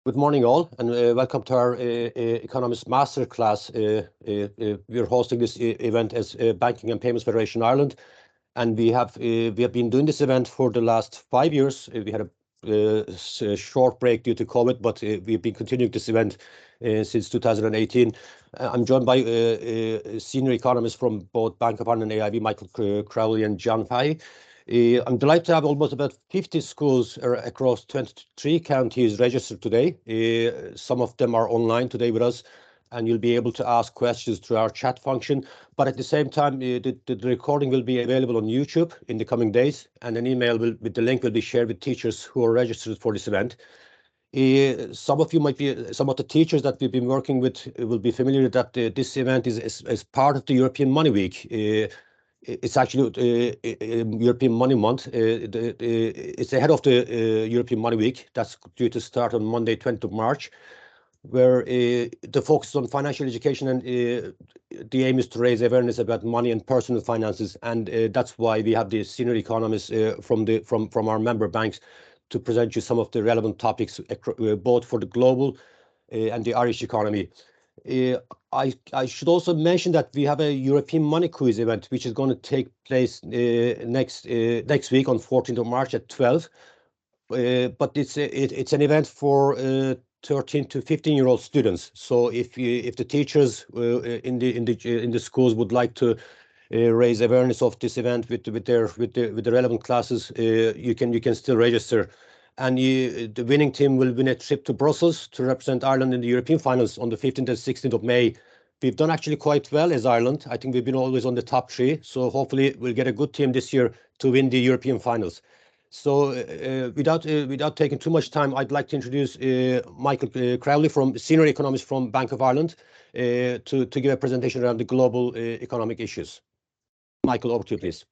Good morning, all, and welcome to our Economist Masterclass. We're hosting this event as Banking and Payments Federation Ireland, and we have been doing this event for the last 5 years. We had a short break due to COVID, but we've been continuing this event since 2018. I'm joined by senior economists from both Bank of Ireland and AIB, Michael Crowley and John Fahey. I'm delighted to have almost about 50 schools across 23 counties registered today. Some of them are online today with us, and you'll be able to ask questions through our chat function. But at the same time, the recording will be available on YouTube in the coming days, and an email with the link will be shared with teachers who are registered for this event. Some of the teachers that we've been working with will be familiar that this event is part of the European Money Week. It's actually European Money Month. It's ahead of the European Money Week. That's due to start on Monday, 20th of March, where the focus is on financial education, and the aim is to raise awareness about money and personal finances. And that's why we have the senior economists from our member banks to present you some of the relevant topics, both for the global and the Irish economy. I should also mention that we have a European Money Quiz event, which is going to take place next week on 14th of March at 12. But it's an event for 13 to 15-year-old students. So if the teachers in the schools would like to raise awareness of this event with the relevant classes, you can still register. And the winning team will win a trip to Brussels to represent Ireland in the European finals on the 15th and 16th of May. We've done actually quite well as Ireland. I think we've been always on the top three. So hopefully we'll get a good team this year to win the European finals. So without taking too much time, I'd like to introduce Michael Crowley, senior economist from Bank of Ireland, to give a presentation around the global economic issues. Michael, over to you, please.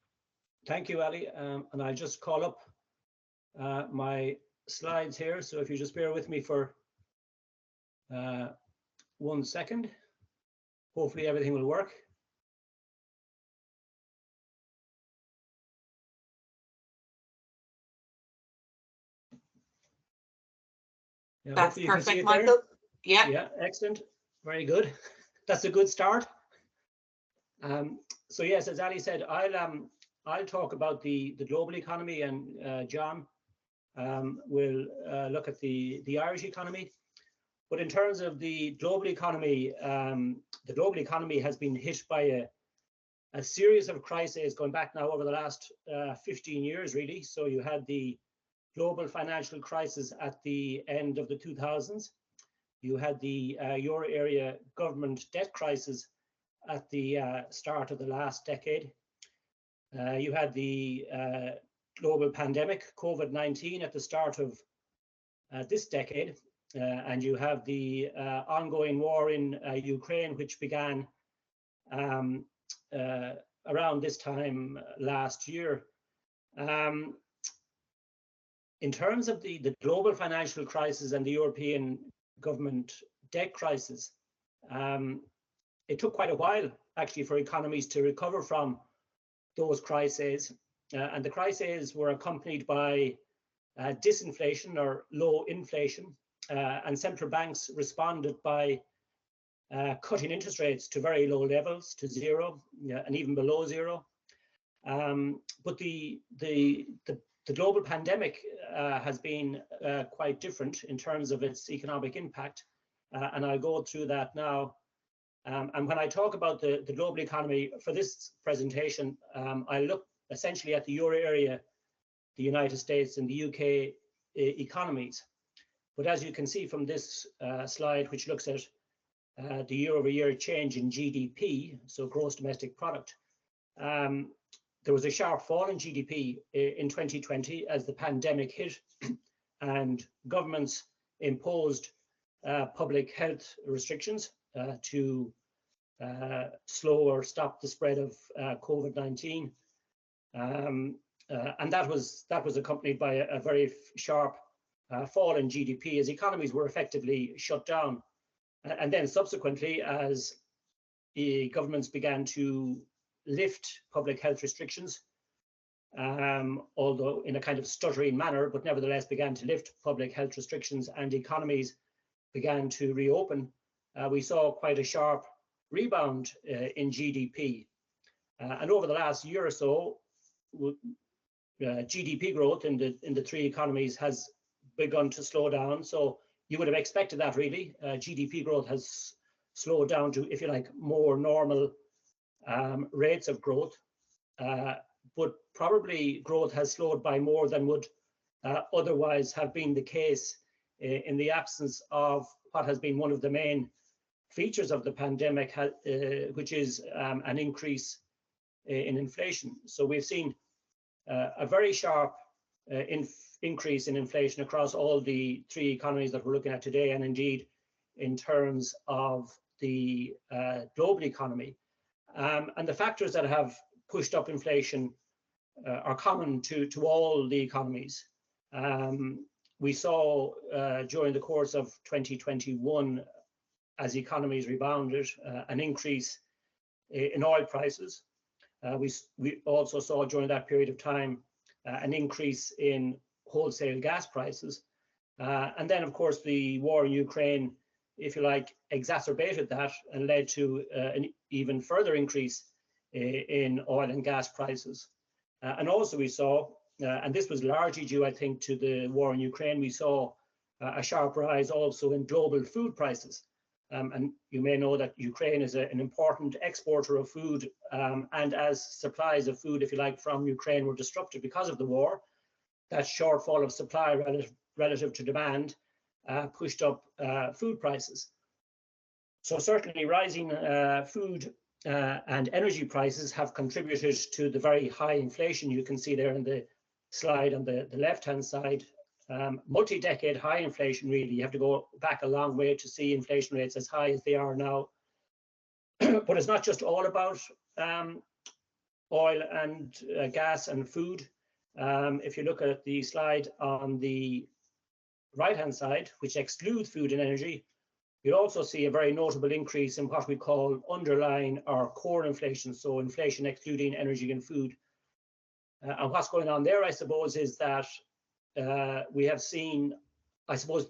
Thank you, Ali. And I'll just call up my slides here. So if you just bear with me for 1 second, hopefully everything will work. Yeah, that's perfect, Michael. Yeah, excellent. Very good. That's a good start. So yes, as Ali said, I'll talk about the global economy, and John will look at the Irish economy. But in terms of the global economy has been hit by a series of crises going back now over the last 15 years, really. So you had the global financial crisis at the end of the 2000s. You had the euro area government debt crisis at the start of the last decade. You had the global pandemic, COVID-19, at the start of this decade. And you have the ongoing war in Ukraine, which began around this time last year. In terms of the global financial crisis and the European government debt crisis, it took quite a while, actually, for economies to recover from those crises. And the crises were accompanied by disinflation or low inflation. And central banks responded by cutting interest rates to very low levels, to zero, and even below zero. But the global pandemic has been quite different in terms of its economic impact, and I'll go through that now. And when I talk about the global economy for this presentation, I look essentially at the euro area, the United States, and the UK economies. But as you can see from this slide, which looks at the year-over-year change in GDP, so gross domestic product, there was a sharp fall in GDP in 2020 as the pandemic hit and governments imposed public health restrictions to slow or stop the spread of COVID-19. And that was accompanied by a very sharp fall in GDP as economies were effectively shut down. And then subsequently, as the governments began to lift public health restrictions, although in a kind of stuttering manner, but nevertheless began to lift public health restrictions, and economies began to reopen, we saw quite a sharp rebound in GDP. And over the last year or so, GDP growth in the three economies has begun to slow down. So you would have expected that, really. GDP growth has slowed down to, if you like, more normal rates of growth. But probably growth has slowed by more than would otherwise have been the case in the absence of what has been one of the main features of the pandemic, which is an increase in inflation. So we've seen a very sharp increase in inflation across all the three economies that we're looking at today, and indeed in terms of the global economy. And the factors that have pushed up inflation are common to all the economies. We saw during the course of 2021, as economies rebounded, an increase in oil prices. We also saw during that period of time an increase in wholesale gas prices. And then, of course, the war in Ukraine, if you like, exacerbated that and led to an even further increase in oil and gas prices. And also we saw, and this was largely due, I think, to the war in Ukraine, we saw a sharp rise also in global food prices. And you may know that Ukraine is an important exporter of food, and as supplies of food, if you like, from Ukraine were disrupted because of the war, that shortfall of supply relative to demand pushed up food prices. So certainly rising food and energy prices have contributed to the very high inflation you can see there in the slide on the left-hand side. Multi-decade high inflation, really. You have to go back a long way to see inflation rates as high as they are now. But it's not just all about oil and gas and food. If you look at the slide on the right-hand side, which excludes food and energy, you'll also see a very notable increase in what we call underlying or core inflation, so inflation excluding energy and food. And what's going on there, I suppose, is that we have seen, I suppose,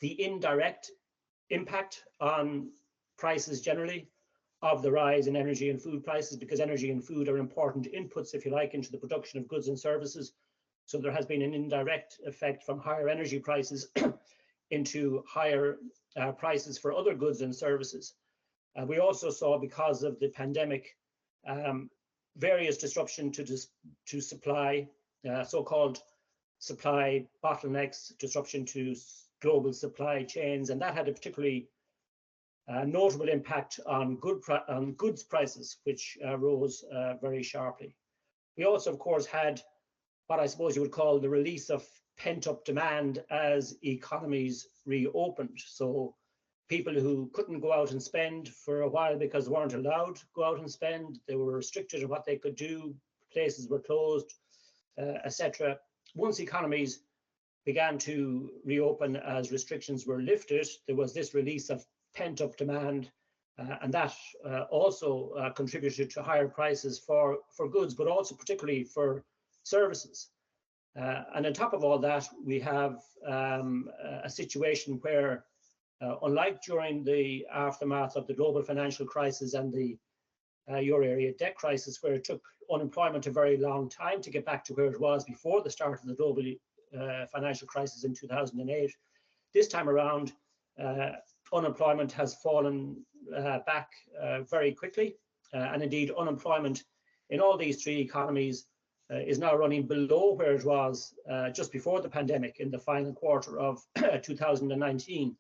the indirect impact on prices generally of the rise in energy and food prices, because energy and food are important inputs, if you like, into the production of goods and services. So there has been an indirect effect from higher energy prices into higher prices for other goods and services. We also saw, because of the pandemic, various disruption to supply, so-called supply bottlenecks, disruption to global supply chains, and that had a particularly notable impact on goods prices, which rose very sharply. We also, of course, had what I suppose you would call the release of pent-up demand as economies reopened. So people who couldn't go out and spend for a while because they weren't allowed to go out and spend, they were restricted in what they could do, places were closed, etc. Once economies began to reopen as restrictions were lifted, there was this release of pent-up demand, and that also contributed to higher prices for goods, but also particularly for services. And on top of all that, we have a situation where, unlike during the aftermath of the global financial crisis and the euro area debt crisis, where it took unemployment a very long time to get back to where it was before the start of the global financial crisis in 2008, this time around, unemployment has fallen back very quickly. And indeed, unemployment in all these three economies is now running below where it was just before the pandemic in the final quarter of 2019.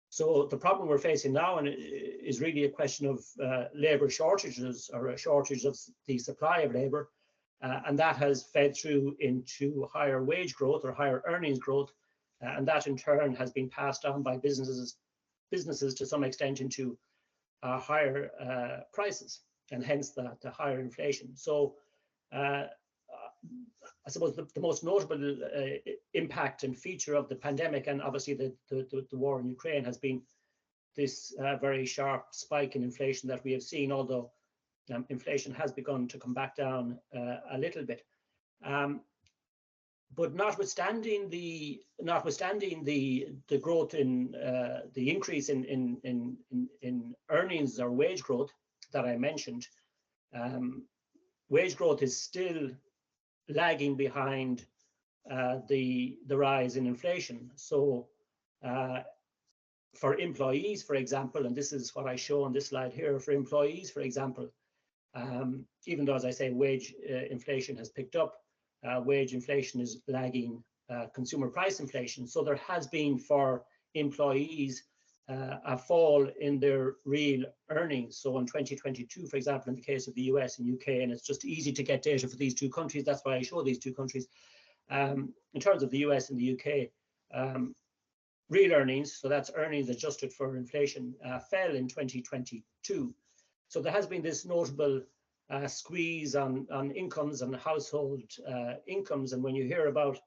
So the problem we're facing now is really a question of labour shortages, or a shortage of the supply of labour, and that has fed through into higher wage growth or higher earnings growth, and that in turn has been passed on by businesses to some extent into higher prices, and hence the higher inflation. So I suppose the most notable impact and feature of the pandemic, and obviously the war in Ukraine, has been this very sharp spike in inflation that we have seen, although inflation has begun to come back down a little bit. But notwithstanding the growth in the increase in earnings or wage growth that I mentioned, wage growth is still lagging behind the rise in inflation. So for employees, for example, and this is what I show on this slide here, for employees, for example, even though, as I say, wage inflation has picked up, wage inflation is lagging consumer price inflation. So there has been for employees a fall in their real earnings. So in 2022, for example, in the case of the US and UK, and it's just easy to get data for these two countries, that's why I show these two countries. In terms of the US and the UK, real earnings, so that's earnings adjusted for inflation, fell in 2022. So there has been this notable squeeze on incomes and household incomes. And when you hear about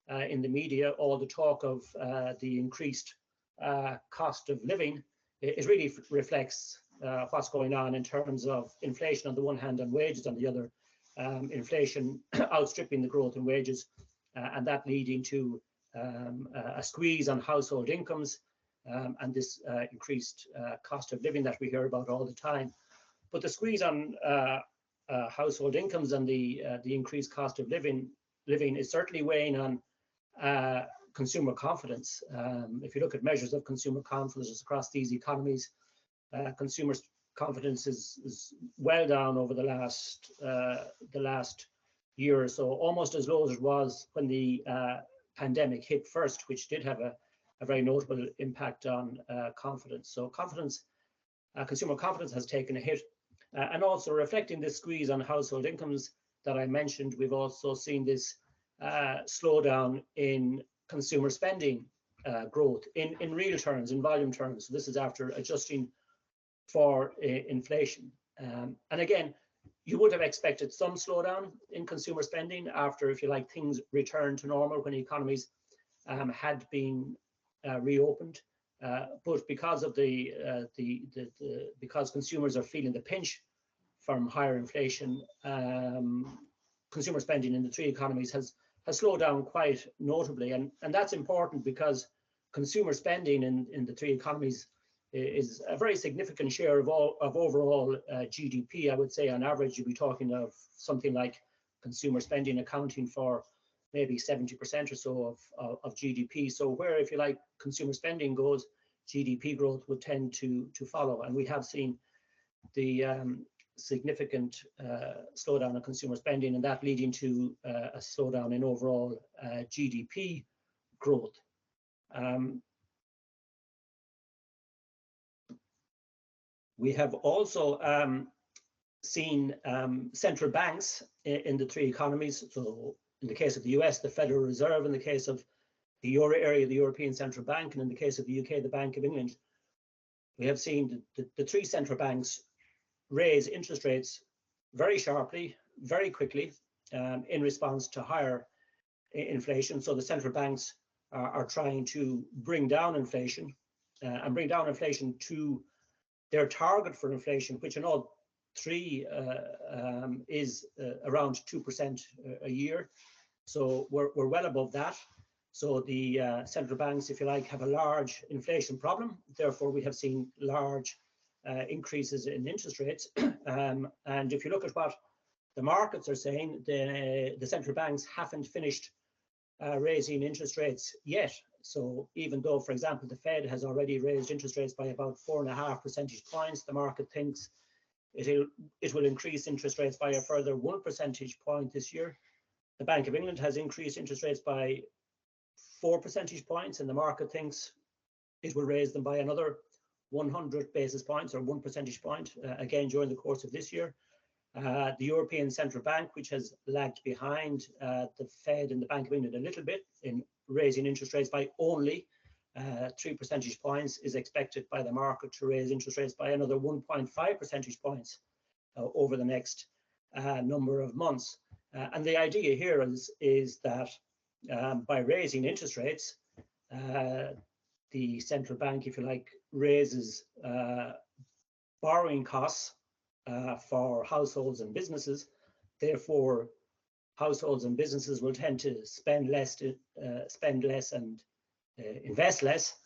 in the media all the talk of the increased cost of living, it really reflects what's going on in terms of inflation on the one hand and wages on the other, inflation outstripping the growth in wages, and that leading to a squeeze on household incomes and this increased cost of living that we hear about all the time. But the squeeze on household incomes and the increased cost of living is certainly weighing on consumer confidence. If you look at measures of consumer confidence across these economies, consumer confidence is well down over the last year or so, almost as low as it was when the pandemic hit first, which did have a very notable impact on confidence. So consumer confidence has taken a hit. And also reflecting this squeeze on household incomes that I mentioned, we've also seen this slowdown in consumer spending growth in real terms, in volume terms. So this is after adjusting for inflation. And again, you would have expected some slowdown in consumer spending after, if you like, things returned to normal when economies had been reopened. But because of because consumers are feeling the pinch from higher inflation, consumer spending in the three economies has slowed down quite notably, and that's important because consumer spending in the three economies is a very significant share of overall GDP. I would say on average you'd be talking of something like consumer spending accounting for maybe 70% or so of GDP. So where, if you like, consumer spending goes, GDP growth would tend to follow. And we have seen the significant slowdown in consumer spending, and that leading to a slowdown in overall GDP growth. We have also seen central banks in the three economies. So in the case of the US, the Federal Reserve; in the case of the Euro area, the European Central Bank; and in the case of the UK, the Bank of England. We have seen the three central banks raise interest rates very sharply, very quickly, in response to higher inflation. So the central banks are trying to bring down inflation and bring down inflation to their target for inflation, which in all three is around 2% a year. So we're well above that. So the central banks, if you like, have a large inflation problem. Therefore, we have seen large increases in interest rates. And if you look at what the markets are saying, the central banks haven't finished raising interest rates yet. So even though, for example, the Fed has already raised interest rates by about 4.5 percentage points, the market thinks it will increase interest rates by a further 1 percentage point this year. The Bank of England has increased interest rates by 4 percentage points, and the market thinks it will raise them by another 100 basis points or 1 percentage point again during the course of this year. The European Central Bank, which has lagged behind the Fed and the Bank of England a little bit in raising interest rates by only 3 percentage points, is expected by the market to raise interest rates by another 1.5 percentage points over the next number of months. And the idea here is that by raising interest rates, the central bank, if you like, raises borrowing costs for households and businesses. Therefore, households and businesses will tend to spend less and invest less.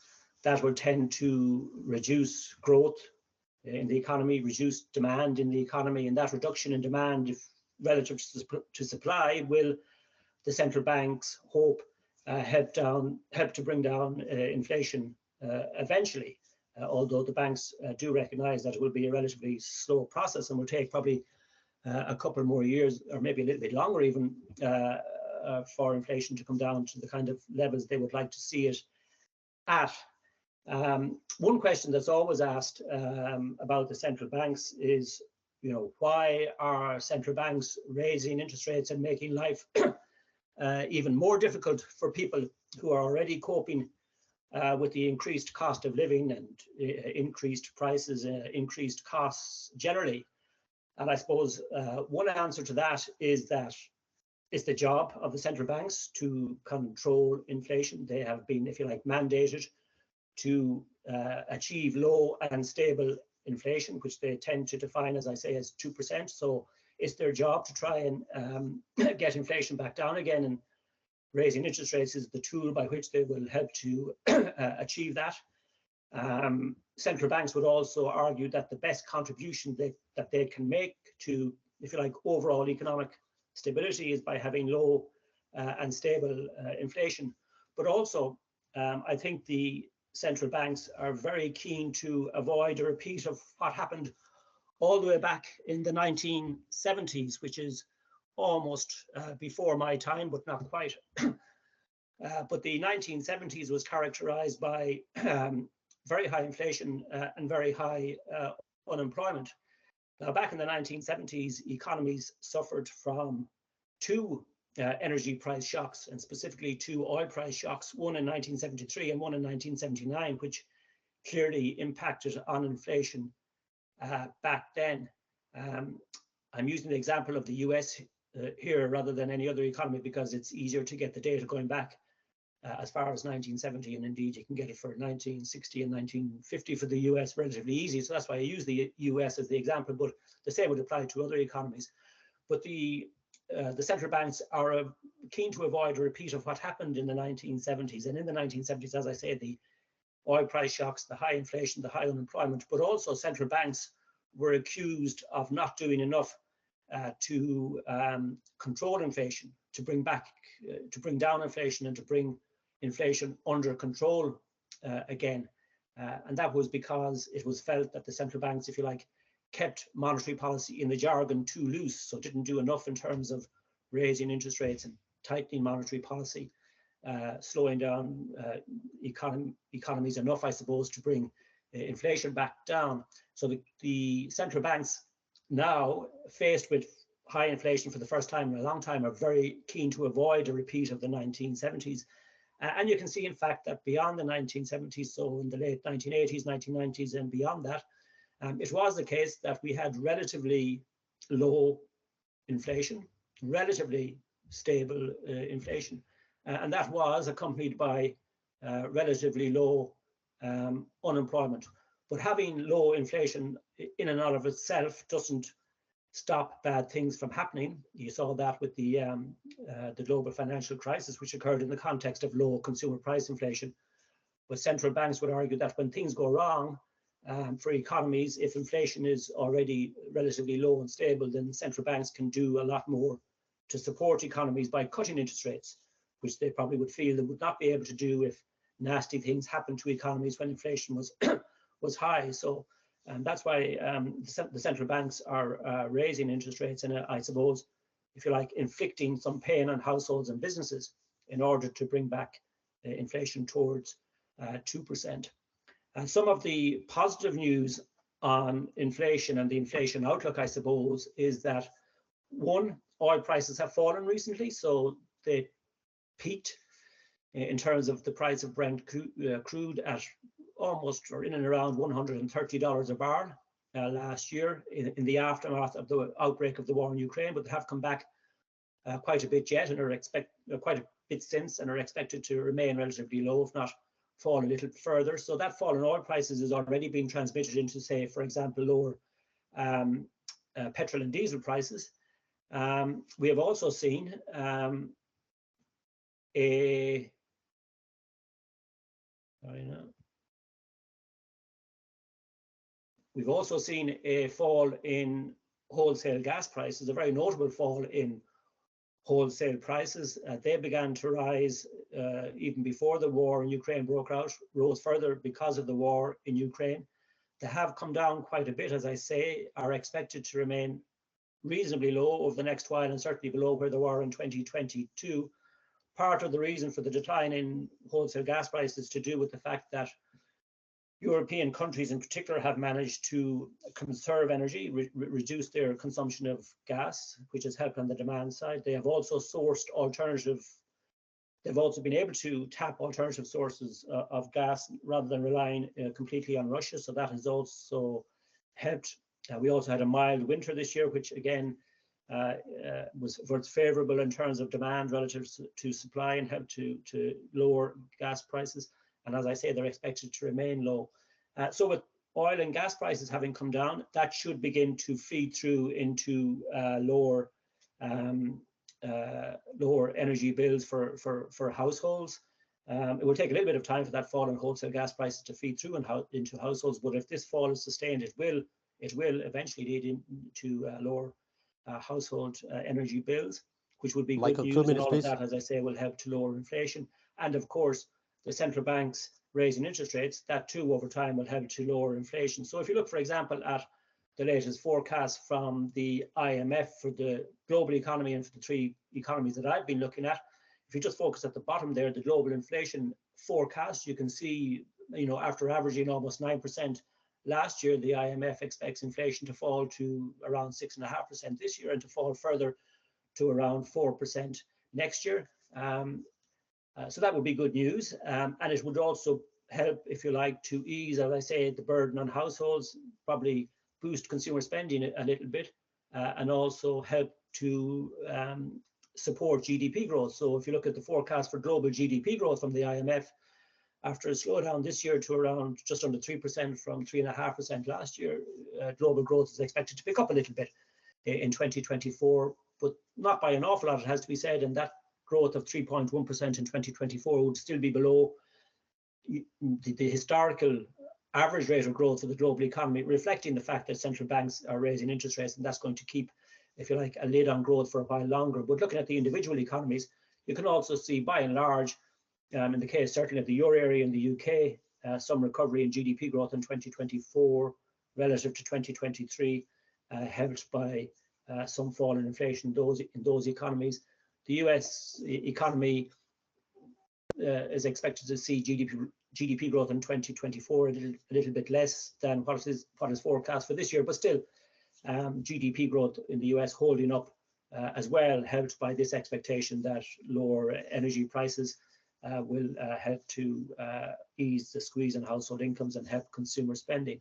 That will tend to reduce growth in the economy, reduce demand in the economy, and that reduction in demand, if relative to supply, will, the central banks hope, help to bring down inflation eventually. Although the banks do recognise that it will be a relatively slow process and will take probably a couple more years, or maybe a little bit longer even, for inflation to come down to the kind of levels they would like to see it at. One question that's always asked about the central banks is, why are central banks raising interest rates and making life even more difficult for people who are already coping with the increased cost of living and increased prices, increased costs generally? And I suppose one answer to that is that it's the job of the central banks to control inflation. They have been, if you like, mandated to achieve low and stable inflation, which they tend to define, as I say, as 2%. So it's their job to try and get inflation back down again, and raising interest rates is the tool by which they will help to achieve that. Central banks would also argue that the best contribution that they can make to, if you like, overall economic stability is by having low and stable inflation. But also, I think the central banks are very keen to avoid a repeat of what happened all the way back in the 1970s, which is almost before my time, but not quite. But the 1970s was characterized by very high inflation and very high unemployment. Now, back in the 1970s, economies suffered from two energy price shocks, and specifically two oil price shocks, one in 1973 and one in 1979, which clearly impacted on inflation back then. I'm using the example of the US here rather than any other economy because it's easier to get the data going back as far as 1970, and indeed you can get it for 1960 and 1950 for the US relatively easy. So that's why I use the US as the example, but the same would apply to other economies. But the central banks are keen to avoid a repeat of what happened in the 1970s. And in the 1970s, as I say, the oil price shocks, the high inflation, the high unemployment, but also central banks were accused of not doing enough to control inflation, to bring down inflation and to bring inflation under control again. And that was because it was felt that the central banks, if you like, kept monetary policy, in the jargon, too loose, so didn't do enough in terms of raising interest rates and tightening monetary policy, slowing down economies enough, I suppose, to bring inflation back down. So the central banks now, faced with high inflation for the first time in a long time, are very keen to avoid a repeat of the 1970s. And you can see, in fact, that beyond the 1970s, so in the late 1980s, 1990s, and beyond that, it was the case that we had relatively low inflation, relatively stable inflation, and that was accompanied by relatively low unemployment. But having low inflation in and of itself doesn't stop bad things from happening. You saw that with the global financial crisis, which occurred in the context of low consumer price inflation. But central banks would argue that when things go wrong for economies, if inflation is already relatively low and stable, then central banks can do a lot more to support economies by cutting interest rates, which they probably would feel they would not be able to do if nasty things happened to economies when inflation was was high. So that's why the central banks are raising interest rates, and I suppose, if you like, inflicting some pain on households and businesses in order to bring back inflation towards 2%. And some of the positive news on inflation and the inflation outlook, I suppose, is that, one, oil prices have fallen recently. So they peaked in terms of the price of Brent crude at almost, or in and around, $130 a barrel last year in the aftermath of the outbreak of the war in Ukraine, but they have come back quite a bit yet, and are quite a bit since, and are expected to remain relatively low, if not fall a little further. So that fall in oil prices is already being transmitted into, say, for example, lower petrol and diesel prices. We have also seen we've also seen a fall in wholesale gas prices, a very notable fall in wholesale prices. They began to rise even before the war in Ukraine broke out, rose further because of the war in Ukraine. They have come down quite a bit, as I say, are expected to remain reasonably low over the next while, and certainly below where they were in 2022. Part of the reason for the decline in wholesale gas prices is to do with the fact that European countries in particular have managed to conserve energy, reduce their consumption of gas, which has helped on the demand side. They have also sourced they've also been able to tap alternative sources of gas rather than relying completely on Russia. So that has also helped. We also had a mild winter this year, which again was favorable in terms of demand relative to supply and helped to lower gas prices. And as I say, they're expected to remain low. So with oil and gas prices having come down, that should begin to feed through into lower energy bills for households. It will take a little bit of time for that fall in wholesale gas prices to feed through into households, but if this fall is sustained, it will eventually lead into lower household energy bills, which would be Michael, good news. 2 minutes, and all please. of that, as I say, will help to lower inflation. And of course, the central banks raising interest rates, that too over time will help to lower inflation. So if you look, for example, at the latest forecast from the IMF for the global economy and for the three economies that I've been looking at, if you just focus at the bottom there, the global inflation forecast, you can see, after averaging almost 9% last year, the IMF expects inflation to fall to around 6.5% this year and to fall further to around 4% next year. So that would be good news. And it would also help, if you like, to ease, as I say, the burden on households, probably boost consumer spending a little bit, and also help to support GDP growth. So if you look at the forecast for global GDP growth from the IMF, after a slowdown this year to around just under 3% from 3.5% last year, global growth is expected to pick up a little bit in 2024, but not by an awful lot, it has to be said, and that growth of 3.1% in 2024 would still be below the historical average rate of growth of the global economy, reflecting the fact that central banks are raising interest rates, and that's going to keep, if you like, a lid on growth for a while longer. But looking at the individual economies, you can also see, by and large, in the case certainly of the euro area and the UK, some recovery in GDP growth in 2024 relative to 2023, helped by some fall in inflation in those economies. The US economy is expected to see GDP growth in 2024 a little bit less than what is forecast for this year, but still GDP growth in the US holding up as well, helped by this expectation that lower energy prices will help to ease the squeeze on household incomes and help consumer spending.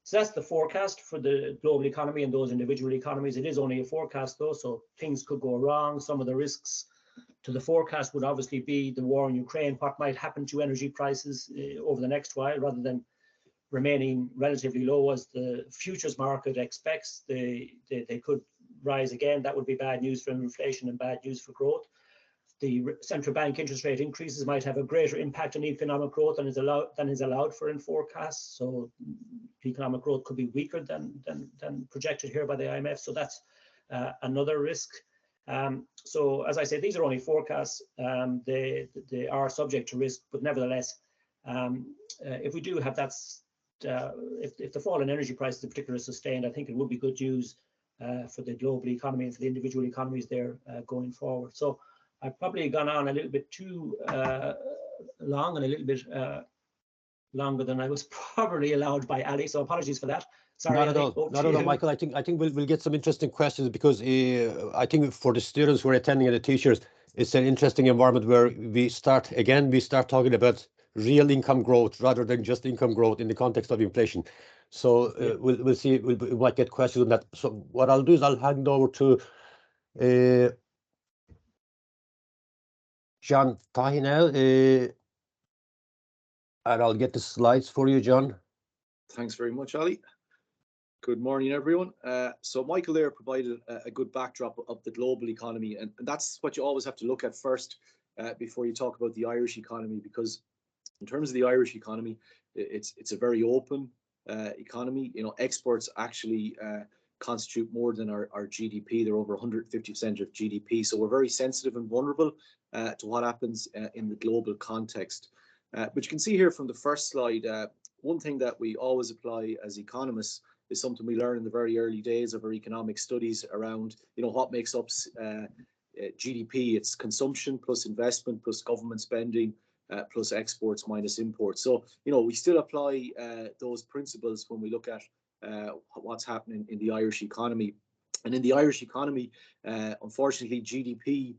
So that's the forecast for the global economy and those individual economies. It is only a forecast though, so things could go wrong. Some of the risks to the forecast would obviously be the war in Ukraine, what might happen to energy prices over the next while, rather than remaining relatively low as the futures market expects. They could rise again. That would be bad news for inflation and bad news for growth. The central bank interest rate increases might have a greater impact on economic growth than is allowed for in forecasts. So economic growth could be weaker than projected here by the IMF. So that's another risk. So as I say, these are only forecasts. They are subject to risk, but nevertheless, if we do have that, if the fall in energy prices in particular is sustained, I think it would be good news for the global economy and for the individual economies there going forward. So I've probably gone on a little bit too long and a little bit longer than I was probably allowed by Ali. So apologies for that. Sorry, not at all, Michael. I think we'll get some interesting questions, because I think for the students who are attending and the teachers, it's an interesting environment where we start talking about real income growth rather than just income growth in the context of inflation. So we'll see. We might get questions on that. So what I'll do is I'll hand over to John Fahy now, and I'll get the slides for you, John. Thanks very much, Ali. Good morning, everyone. So Michael there provided a good backdrop of the global economy, and that's what you always have to look at first before you talk about the Irish economy, because in terms of the Irish economy, it's a very open economy. You know, exports actually constitute more than our GDP. They're over 150% of GDP. So we're very sensitive and vulnerable to what happens in the global context. But you can see here from the first slide, one thing that we always apply as economists is something we learn in the very early days of our economic studies around, you know, what makes up GDP. It's consumption plus investment plus government spending plus exports minus imports. So, you know, we still apply those principles when we look at what's happening in the Irish economy. And in the Irish economy, unfortunately, GDP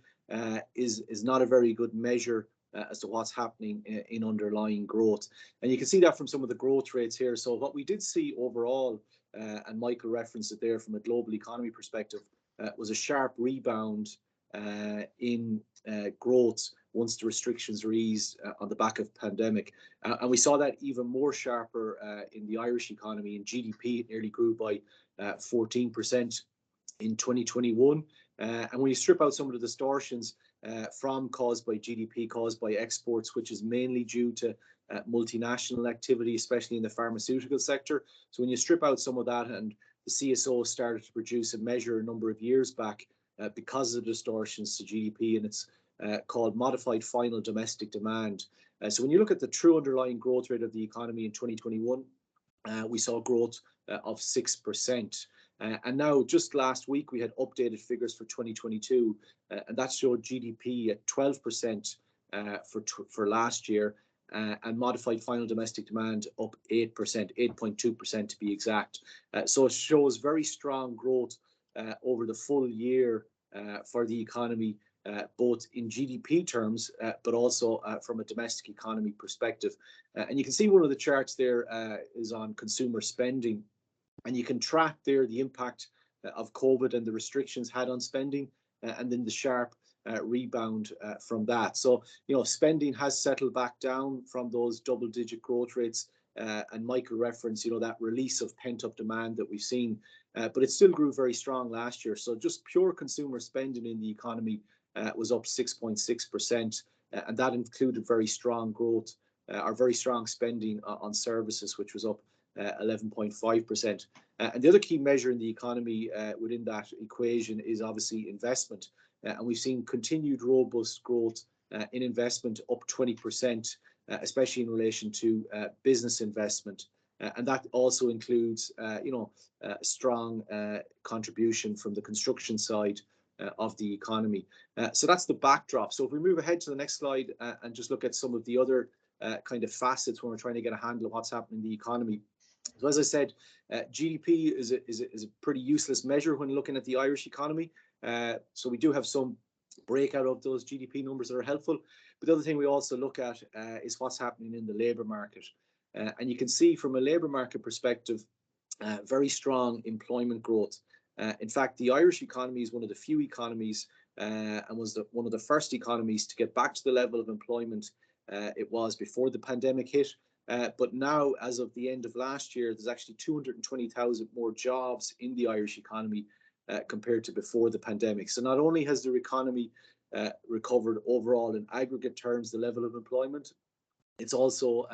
is not a very good measure as to what's happening in underlying growth. And you can see that from some of the growth rates here. So what we did see overall, and Michael referenced it there from a global economy perspective, was a sharp rebound in growth once the restrictions were eased on the back of pandemic. And we saw that even more sharper in the Irish economy. In GDP, it nearly grew by 14% in 2021. And when you strip out some of the distortions caused by GDP, caused by exports, which is mainly due to multinational activity, especially in the pharmaceutical sector. So when you strip out some of that, and the CSO started to produce a measure a number of years back because of the distortions to GDP, and it's called modified final domestic demand. So when you look at the true underlying growth rate of the economy in 2021, we saw growth of 6%. And now, just last week, we had updated figures for 2022, and that showed GDP at 12% for last year, and modified final domestic demand up 8%, 8.2% to be exact. So it shows very strong growth over the full year for the economy, both in GDP terms, but also from a domestic economy perspective. And you can see one of the charts there is on consumer spending. And you can track there the impact of COVID and the restrictions had on spending, and then the sharp rebound from that. So, you know, spending has settled back down from those double-digit growth rates. And Michael referenced, you know, that release of pent-up demand that we've seen, but it still grew very strong last year. So just pure consumer spending in the economy was up 6.6%, and that included very strong growth, or very strong spending on services, which was up 11.5%. And the other key measure in the economy within that equation is obviously investment. And we've seen continued robust growth in investment, up 20%, especially in relation to business investment. And that also includes, you know, a strong contribution from the construction side of the economy. So that's the backdrop. So if we move ahead to the next slide and just look at some of the other kind of facets when we're trying to get a handle of what's happening in the economy. So as I said, GDP is a pretty useless measure when looking at the Irish economy. So we do have some breakout of those GDP numbers that are helpful. But the other thing we also look at is what's happening in the labour market. And you can see from a labour market perspective, very strong employment growth. In fact, the Irish economy is one of the few economies and was one of the first economies to get back to the level of employment it was before the pandemic hit. But now, as of the end of last year, there's actually 220,000 more jobs in the Irish economy compared to before the pandemic. So not only has the economy recovered overall in aggregate terms, the level of employment, it's also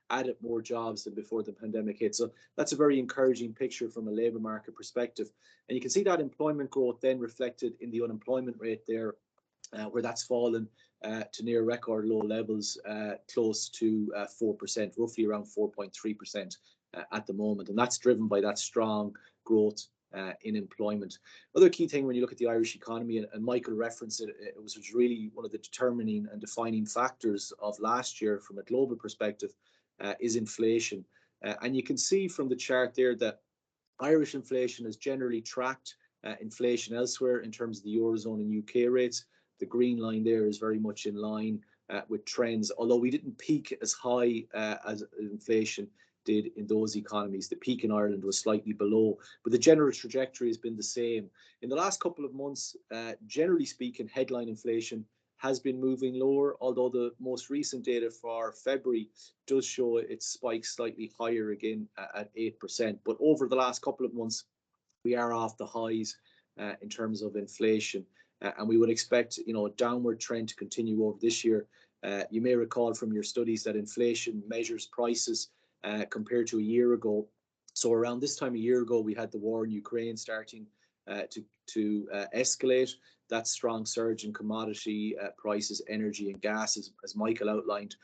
added more jobs than before the pandemic hit. So that's a very encouraging picture from a labour market perspective. And you can see that employment growth then reflected in the unemployment rate there, where that's fallen to near record low levels, close to 4%, roughly around 4.3% at the moment. And that's driven by that strong growth in employment. Other key thing when you look at the Irish economy, and Michael referenced it, it was really one of the determining and defining factors of last year from a global perspective, is inflation. And you can see from the chart there that Irish inflation has generally tracked inflation elsewhere in terms of the Eurozone and UK rates. The green line there is very much in line with trends, although we didn't peak as high as inflation did in those economies. The peak in Ireland was slightly below, but the general trajectory has been the same. In the last couple of months, generally speaking, headline inflation has been moving lower, although the most recent data for February does show it spikes slightly higher again at 8%. But over the last couple of months, we are off the highs in terms of inflation, and we would expect, you know, a downward trend to continue over this year. You may recall from your studies that inflation measures prices compared to a year ago. So around this time a year ago, we had the war in Ukraine starting to escalate. That strong surge in commodity prices, energy and gas, as Michael outlined.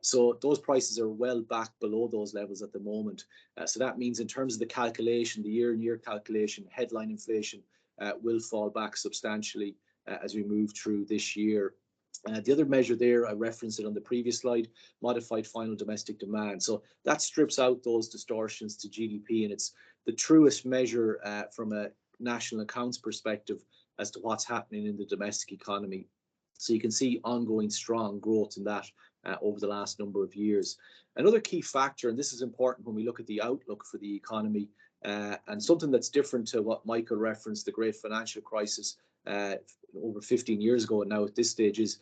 So those prices are well back below those levels at the moment. So that means in terms of the calculation, the year-on-year calculation, headline inflation will fall back substantially as we move through this year. The other measure there, I referenced it on the previous slide, modified final domestic demand. So that strips out those distortions to GDP, and it's the truest measure from a national accounts perspective as to what's happening in the domestic economy. So you can see ongoing strong growth in that over the last number of years. Another key factor, and this is important when we look at the outlook for the economy, and something that's different to what Michael referenced, the great financial crisis over 15 years ago, and now at this stage, is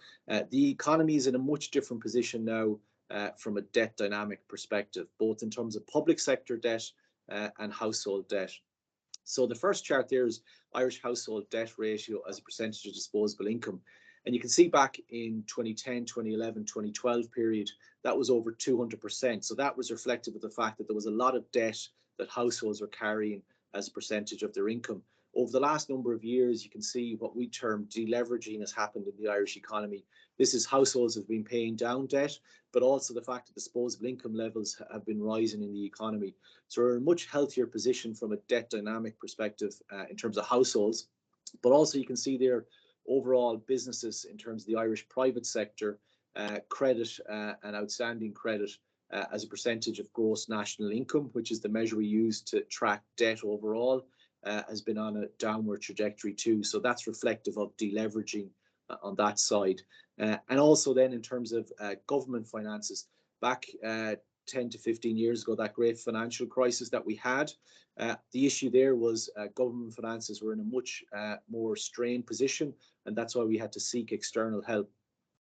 the economy is in a much different position now from a debt dynamic perspective, both in terms of public sector debt and household debt. So the first chart there is Irish household debt ratio as a percentage of disposable income. And you can see back in 2010, 2011, 2012 period, that was over 200%. So that was reflective of the fact that there was a lot of debt that households were carrying as a percentage of their income. Over the last number of years, you can see what we term deleveraging has happened in the Irish economy. This is households have been paying down debt, but also the fact that disposable income levels have been rising in the economy. So we're in a much healthier position from a debt dynamic perspective in terms of households, but also you can see there overall businesses in terms of the Irish private sector, credit and outstanding credit as a percentage of gross national income, which is the measure we use to track debt overall, has been on a downward trajectory too. So that's reflective of deleveraging on that side. And also then in terms of government finances, back 10 to 15 years ago, that great financial crisis that we had, the issue there was government finances were in a much more strained position, and that's why we had to seek external help.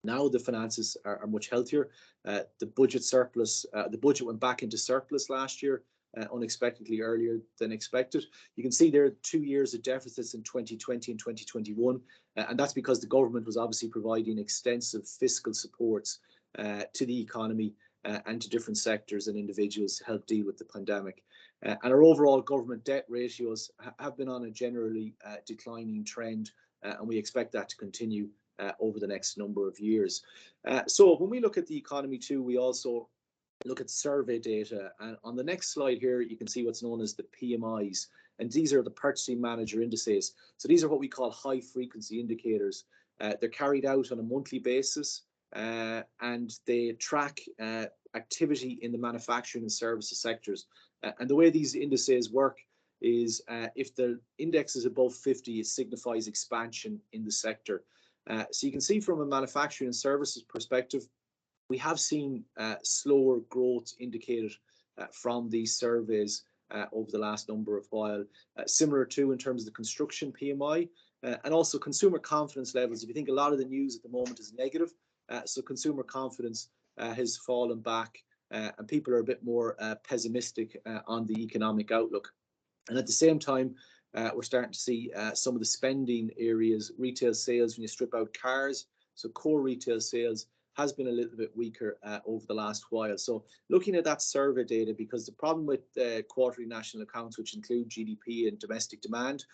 Now the finances are much healthier. The budget surplus, the budget went back into surplus last year, unexpectedly earlier than expected. You can see there are 2 years of deficits in 2020 and 2021, and that's because the government was obviously providing extensive fiscal supports to the economy and to different sectors and individuals to help deal with the pandemic. And our overall government debt ratios have been on a generally declining trend, and we expect that to continue over the next number of years. So when we look at the economy too, we also look at survey data. And on the next slide here, you can see what's known as the PMIs. And these are the purchasing manager indices. So these are what we call high frequency indicators. They're carried out on a monthly basis, and they track activity in the manufacturing and services sectors. And the way these indices work is if the index is above 50, it signifies expansion in the sector. So you can see from a manufacturing and services perspective, we have seen slower growth indicated from these surveys over the last number of while, similar to in terms of the construction PMI and also consumer confidence levels. If you think a lot of the news at the moment is negative, so consumer confidence has fallen back and people are a bit more pessimistic on the economic outlook. And at the same time, we're starting to see some of the spending areas, retail sales, when you strip out cars, so core retail sales has been a little bit weaker over the last while. So looking at that survey data, because the problem with quarterly national accounts, which include GDP and domestic demand,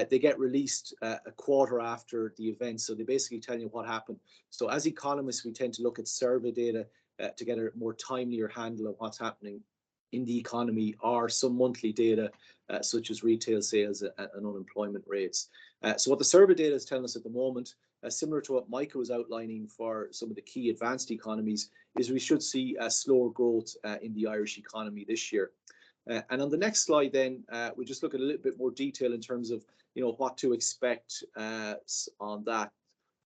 they get released a quarter after the event. So they basically tell you what happened. So as economists, we tend to look at survey data to get a more timelier handle of what's happening in the economy, or some monthly data such as retail sales and unemployment rates. So what the survey data is telling us at the moment, similar to what Michael was outlining for some of the key advanced economies, is we should see a slower growth in the Irish economy this year. And on the next slide then, we just look at a little bit more detail in terms of, you know, what to expect on that.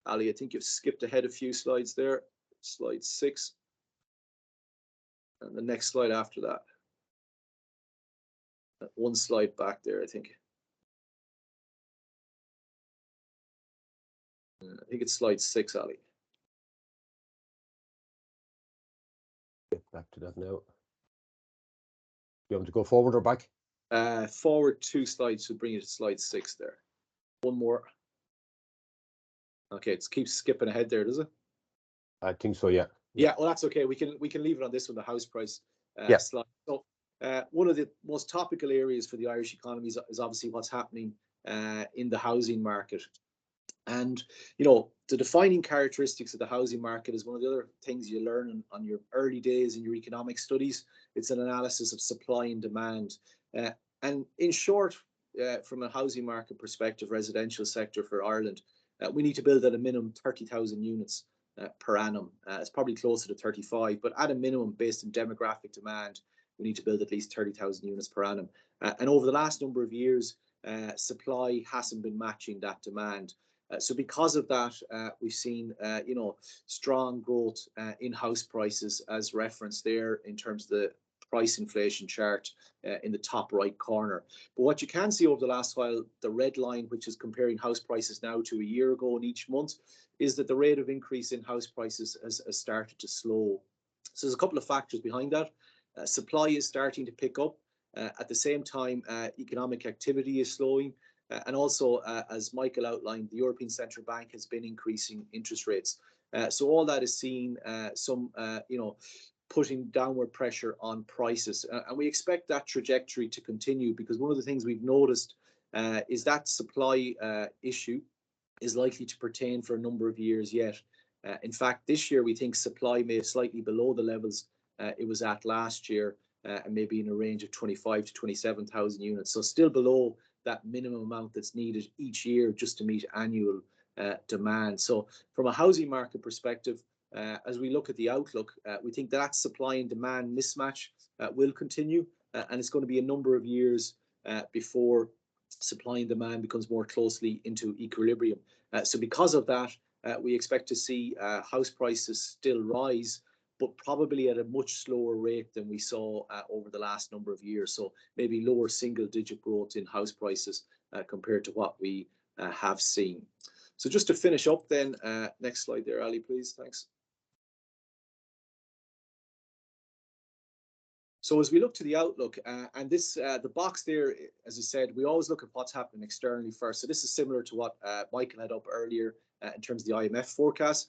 Ali, I think you've skipped ahead a few slides there. Slide 6. And the next slide after that. One slide back there, I think. I think it's slide 6, Ali. Get back to that now. You want to go forward or back? Forward 2 slides to bring you to slide 6 there. One more. Okay, it keeps skipping ahead there, does it? I think so, yeah. Yeah, well, that's okay. We can leave it on this one, the house price slide. So one of the most topical areas for the Irish economy is obviously what's happening in the housing market. And, you know, the defining characteristics of the housing market is one of the other things you learn on your early days in your economic studies. It's an analysis of supply and demand. And in short, from a housing market perspective, residential sector for Ireland, we need to build at a minimum 30,000 units per annum. It's probably closer to 35, but at a minimum, based on demographic demand, we need to build at least 30,000 units per annum. And over the last number of years, supply hasn't been matching that demand. So because of that, we've seen, you know, strong growth in house prices as referenced there in terms of the price inflation chart in the top right corner. But what you can see over the last while, the red line, which is comparing house prices now to a year ago in each month, is that the rate of increase in house prices has started to slow. So there's a couple of factors behind that. Supply is starting to pick up. At the same time, economic activity is slowing. And also, as Michael outlined, the European Central Bank has been increasing interest rates. So all that is seeing some, you know, putting downward pressure on prices. And we expect that trajectory to continue because one of the things we've noticed is that supply issue is likely to pertain for a number of years yet. In fact, this year we think supply may be slightly below the levels it was at last year, and maybe in a range of 25 to 27,000 units. So still below that minimum amount that's needed each year just to meet annual demand. So from a housing market perspective, as we look at the outlook, we think that supply and demand mismatch will continue, and it's going to be a number of years before supply and demand becomes more closely into equilibrium. So because of that, we expect to see house prices still rise, but probably at a much slower rate than we saw over the last number of years. So maybe lower single-digit growth in house prices compared to what we have seen. So just to finish up then, next slide there, Ali, please. Thanks. So as we look to the outlook, and this, the box there, as I said, we always look at what's happening externally first. So this is similar to what Michael had up earlier in terms of the IMF forecast.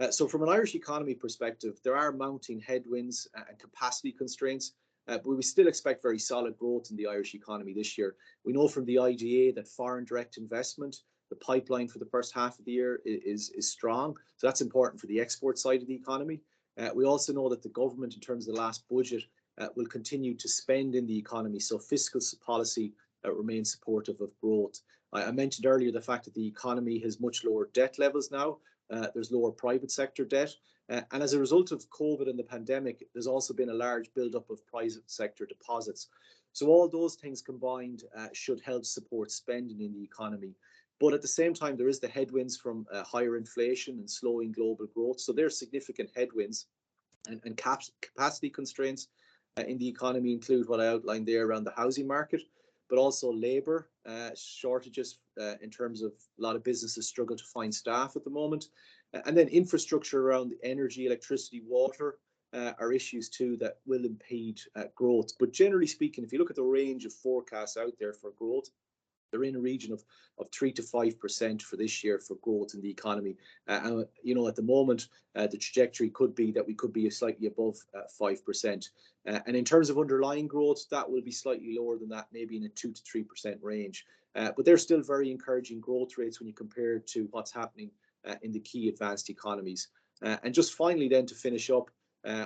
So from an Irish economy perspective, there are mounting headwinds and capacity constraints, but we still expect very solid growth in the Irish economy this year. We know from the IGA that foreign direct investment, the pipeline for the first half of the year is strong. So that's important for the export side of the economy. We also know that the government, in terms of the last budget, will continue to spend in the economy. So fiscal policy remains supportive of growth. I mentioned earlier the fact that the economy has much lower debt levels now. There's lower private sector debt. And as a result of COVID and the pandemic, there's also been a large buildup of private sector deposits. So all those things combined should help support spending in the economy. But at the same time, there is the headwinds from higher inflation and slowing global growth. So there's significant headwinds and capacity constraints in the economy include what I outlined there around the housing market, but also labour shortages in terms of a lot of businesses struggle to find staff at the moment. And then infrastructure around the energy, electricity, water are issues too that will impede growth. But generally speaking, if you look at the range of forecasts out there for growth, they're in a region of 3 to 5% for this year for growth in the economy. And, you know, at the moment, the trajectory could be that we could be slightly above 5%. And in terms of underlying growth, that will be slightly lower than that, maybe in a 2 to 3% range. But they're still very encouraging growth rates when you compare it to what's happening in the key advanced economies. And just finally then to finish up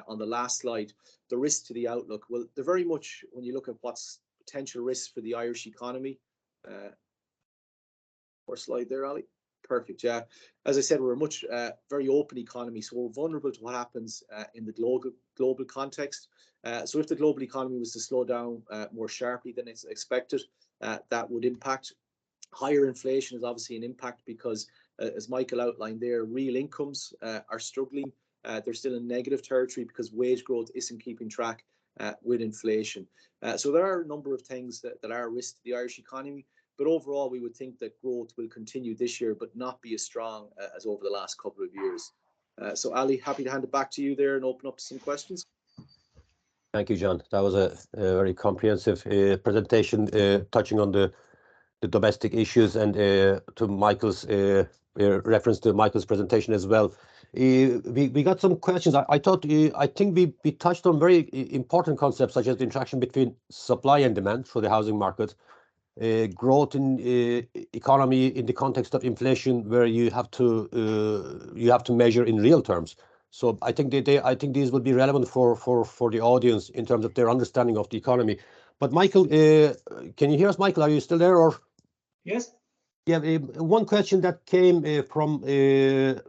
on the last slide, the risks to the outlook. Well, they're very much, when you look at what's potential risks for the Irish economy, or slide there, Ali. Perfect. Yeah. As I said, we're a much very open economy, so we're vulnerable to what happens in the global context. So if the global economy was to slow down more sharply than it's expected, that would impact. Higher inflation is obviously an impact because, as Michael outlined there, real incomes are struggling. They're still in negative territory because wage growth isn't keeping track with inflation. So there are a number of things that are risks to the Irish economy. But overall, we would think that growth will continue this year, but not be as strong as over the last couple of years. So Ali, happy to hand it back to you there and open up some questions. Thank you, John. That was a very comprehensive presentation touching on the domestic issues, and to Michael's reference to Michael's presentation as well. We got some questions. I think we touched on very important concepts such as the interaction between supply and demand for the housing market, growth in economy in the context of inflation, where you have to measure in real terms. So I think I think these would be relevant for the audience in terms of their understanding of the economy. But Michael, can you hear us, Michael? Are you still there, or? Yes. Yeah, one question that came from the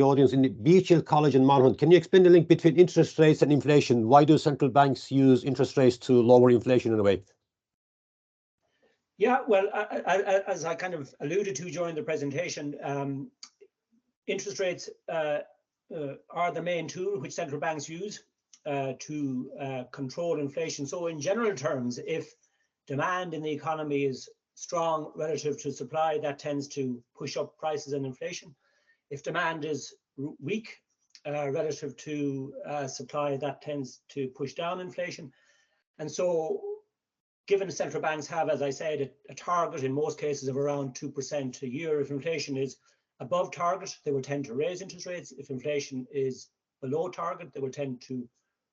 audience in the BHL College in Monaghan. Can you explain the link between interest rates and inflation? Why do central banks use interest rates to lower inflation in a way? Yeah, well, as I kind of alluded to during the presentation, interest rates are the main tool which central banks use to control inflation. So in general terms, if demand in the economy is strong relative to supply, that tends to push up prices and inflation. If demand is weak relative to supply, that tends to push down inflation. And so given central banks have, as I said, a target in most cases of around 2% a year, if inflation is above target, they will tend to raise interest rates. If inflation is below target, they will tend to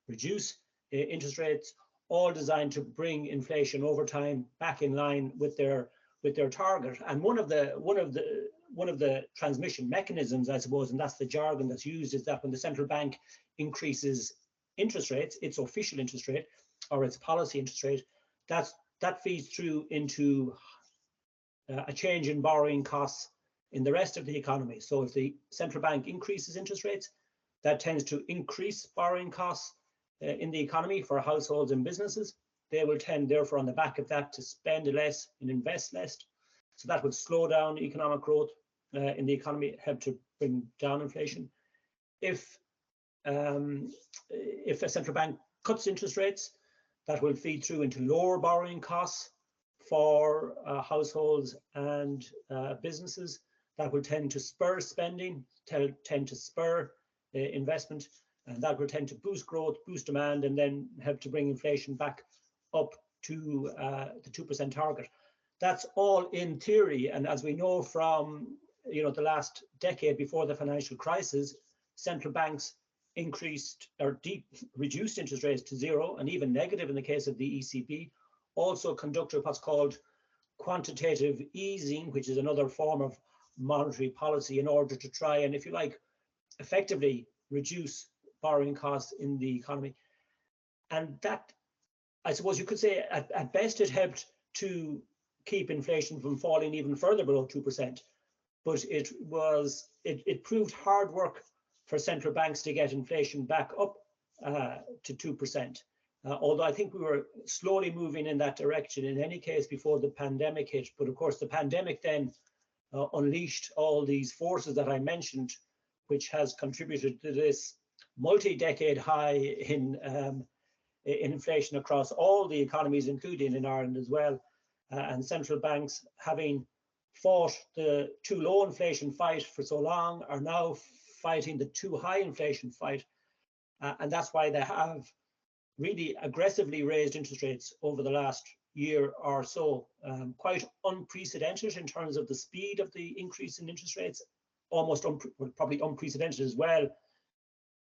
reduce interest rates, all designed to bring inflation over time back in line with their target. And one of the transmission mechanisms, I suppose, and that's the jargon that's used, is that when the central bank increases interest rates, its official interest rate or its policy interest rate, that feeds through into a change in borrowing costs in the rest of the economy. So if the central bank increases interest rates, that tends to increase borrowing costs in the economy for households and businesses. They will tend, therefore, on the back of that, to spend less and invest less. So that would slow down economic growth in the economy, help to bring down inflation. If a central bank cuts interest rates, that will feed through into lower borrowing costs for households and businesses. That will tend to spur spending, tend to spur investment, and that will tend to boost growth, boost demand, and then help to bring inflation back up to the 2% target. That's all in theory, and as we know from the last decade before the financial crisis, central banks increased or reduced interest rates to zero and even negative in the case of the ECB. Also conducted what's called quantitative easing, which is another form of monetary policy in order to try and, if you like, effectively reduce borrowing costs in the economy. And that, I suppose you could say, at best it helped to keep inflation from falling even further below 2%. But it proved hard work for central banks to get inflation back up to 2%. Although I think we were slowly moving in that direction in any case before the pandemic hit. But of course, the pandemic then unleashed all these forces that I mentioned, which has contributed to this multi-decade high in inflation across all the economies, including in Ireland as well. And central banks, having fought the too low inflation fight for so long, are now fighting the too high inflation fight. And that's why they have really aggressively raised interest rates over the last year or so, quite unprecedented in terms of the speed of the increase in interest rates, almost probably unprecedented as well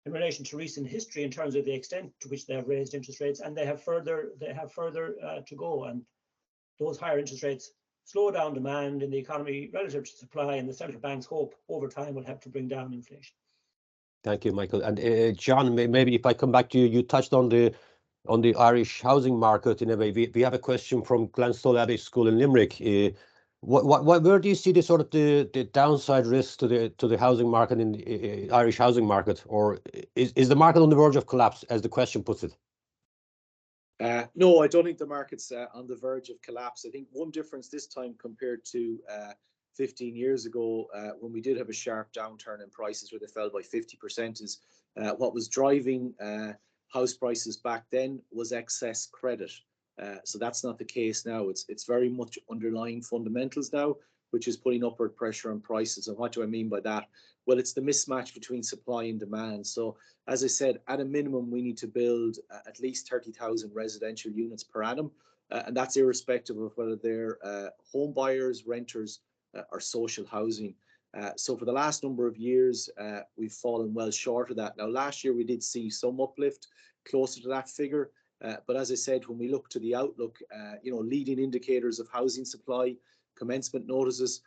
in relation to recent history in terms of the extent to which they have raised interest rates, and they have further to go. And those higher interest rates slow down demand in the economy relative to supply, and the central banks hope over time will help to bring down inflation. Thank you, Michael. And John, maybe if I come back to you, you touched on the Irish housing market in a way. We have a question from Glenstow Abbey School in Limerick. Where do you see the sort of the downside risks to the housing market in the Irish housing market, or is the market on the verge of collapse, as the question puts it? No, I don't think the market's on the verge of collapse. I think one difference this time compared to 15 years ago, when we did have a sharp downturn in prices where they fell by 50%, is what was driving house prices back then was excess credit. So that's not the case now. It's very much underlying fundamentals now. which is putting upward pressure on prices. And what do I mean by that? Well, it's the mismatch between supply and demand. So as I said, at a minimum, we need to build at least 30,000 residential units per annum. And that's irrespective of whether they're home buyers, renters, or social housing. So for the last number of years, we've fallen well short of that. Now, last year, we did see some uplift closer to that figure. But as I said, when we look to the outlook, leading indicators of housing supply, commencement notices,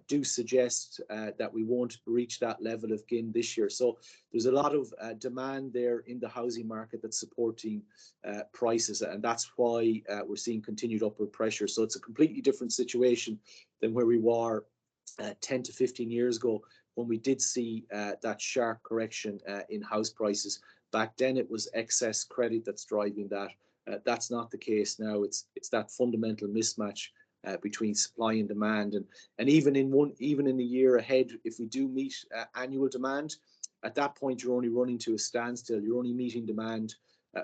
do suggest that we won't reach that level again this year. So there's a lot of demand there in the housing market that's supporting prices, and that's why we're seeing continued upward pressure. So it's a completely different situation than where we were 10 to 15 years ago when we did see that sharp correction in house prices. Back then, it was excess credit that's driving that. That's not the case now. It's that fundamental mismatch between supply and demand, and even in the year ahead, if we do meet annual demand, at that point you're only running to a standstill. You're only meeting demand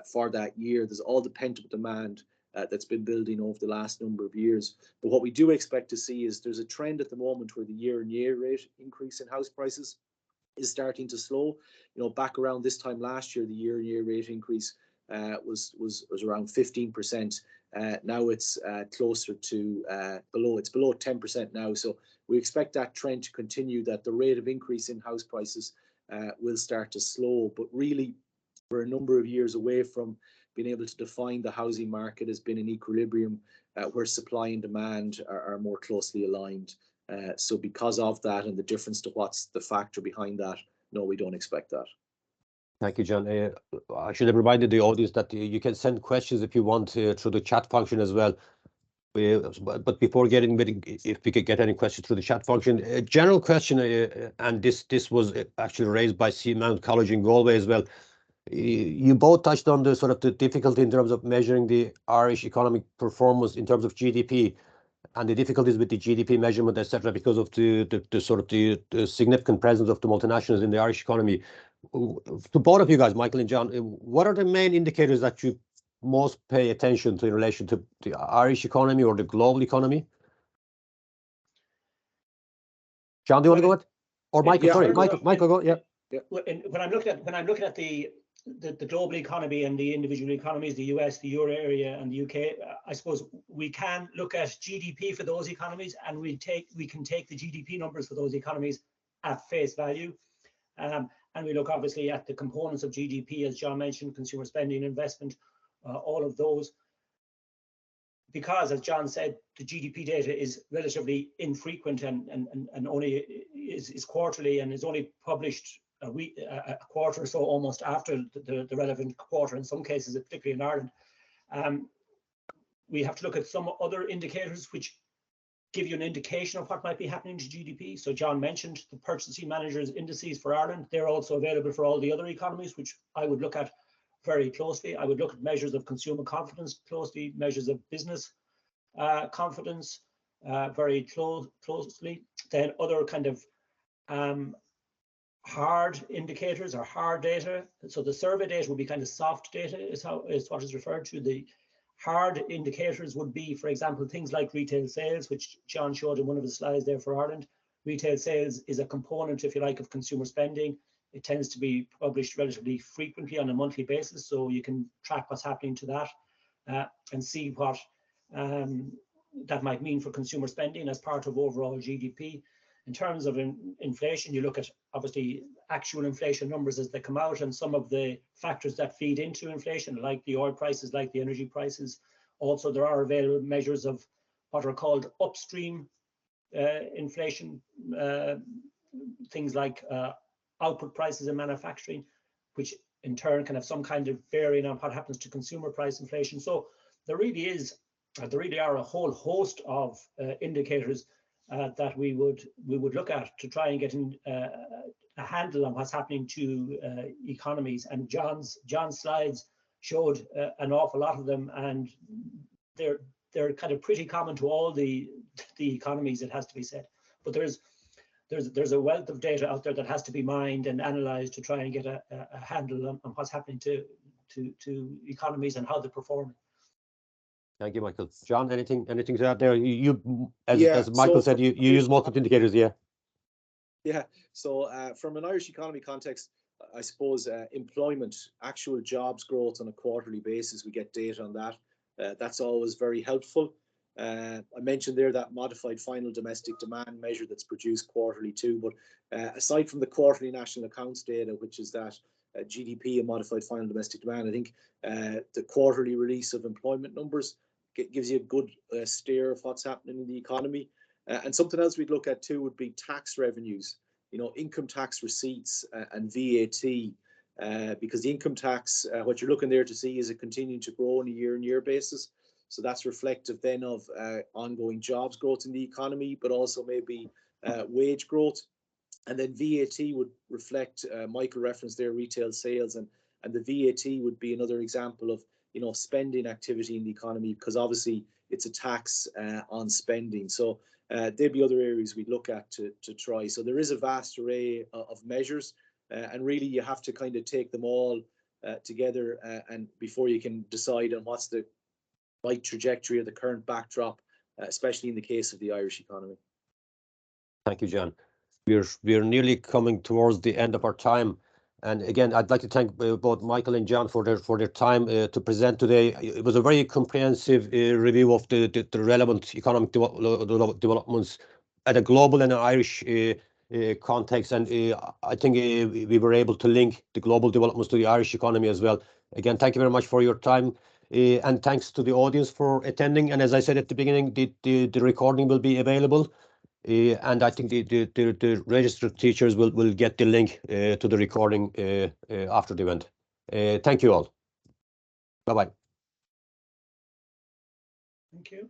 for that year. There's all the pent-up demand that's been building over the last number of years. But what we do expect to see is there's a trend at the moment where the year-on-year rate increase in house prices is starting to slow. Back around this time last year, the year-on-year rate increase was around 15%. Now it's closer to below 10% now. So we expect that trend to continue, that the rate of increase in house prices will start to slow. But really, we're a number of years away from being able to define the housing market as being in equilibrium, where supply and demand are more closely aligned. So because of that and the difference to what's the factor behind that, no, we don't expect that. Thank you, John. I should have reminded the audience that you can send questions if you want through the chat function as well. But before getting, if we could get any questions through the chat function, a general question, and this was actually raised by Seamount College in Galway as well. You both touched on the sort of the difficulty in terms of measuring the Irish economic performance in terms of GDP, and the difficulties with the GDP measurement, etc., because of the sort of the significant presence of the multinationals in the Irish economy. To both of you guys, Michael and John, what are the main indicators that you most pay attention to in relation to the Irish economy or the global economy? John, do you want to go with? Or Michael? Yeah, sorry, Michael, go. Yeah. When I'm looking at the global economy and the individual economies, the US, the Euro area, and the UK, I suppose we can look at GDP for those economies, and we can take the GDP numbers for those economies at face value. And we look obviously at the components of GDP, as John mentioned, consumer spending, investment, all of those. Because, as John said, the GDP data is relatively infrequent and only is quarterly and is only published a quarter or so almost after the relevant quarter, in some cases, particularly in Ireland. We have to look at some other indicators which give you an indication of what might be happening to GDP. So John mentioned the Purchasing Managers Indices for Ireland. They're also available for all the other economies, which I would look at very closely. I would look at measures of consumer confidence closely, measures of business confidence very closely. Then other kind of hard indicators or hard data. So the survey data would be kind of soft data, is what is referred to. The hard indicators would be, for example, things like retail sales, which John showed in one of the slides there for Ireland. Retail sales is a component, if you like, of consumer spending. It tends to be published relatively frequently on a monthly basis, so you can track what's happening to that and see what that might mean for consumer spending as part of overall GDP. In terms of inflation, you look at obviously actual inflation numbers as they come out, and some of the factors that feed into inflation, like the oil prices, like the energy prices. Also, there are available measures of what are called upstream inflation, things like output prices in manufacturing, which in turn can have some kind of bearing on what happens to consumer price inflation. So there really are a whole host of indicators that we would look at to try and get a handle on what's happening to economies. And John's slides showed an awful lot of them, and they're kind of pretty common to all the economies, it has to be said. But there's a wealth of data out there that has to be mined and analyzed to try and get a handle on what's happening to economies and how they're performing. Thank you, Michael. John, anything to add there? As Michael so said, you use multiple indicators, yeah. Yeah, so from an Irish economy context, I suppose employment, actual jobs growth on a quarterly basis, we get data on that. That's always very helpful. I mentioned there that modified final domestic demand measure that's produced quarterly too, but aside from the quarterly national accounts data, which is that GDP and modified final domestic demand, I think the quarterly release of employment numbers gives you a good steer of what's happening in the economy. And something else we'd look at too would be tax revenues, income tax receipts and VAT, because the income tax, what you're looking there to see is it continuing to grow on a year-on-year basis. So that's reflective then of ongoing jobs growth in the economy, but also maybe wage growth. And then VAT would reflect, Michael referenced their retail sales, and the VAT would be another example of spending activity in the economy, because obviously it's a tax on spending. So there'd be other areas we'd look at to try. So there is a vast array of measures, and really you have to kind of take them all together and before you can decide on what's the right trajectory of the current backdrop, especially in the case of the Irish economy. Thank you, John. We're nearly coming towards the end of our time. And again, I'd like to thank both Michael and John for their time to present today. It was a very comprehensive review of the relevant economic developments at a global and an Irish context. And I think we were able to link the global developments to the Irish economy as well. Again, thank you very much for your time. And thanks to the audience for attending. And as I said at the beginning, the recording will be available. And I think the registered teachers will get the link to the recording after the event. Thank you all. Bye-bye. Thank you.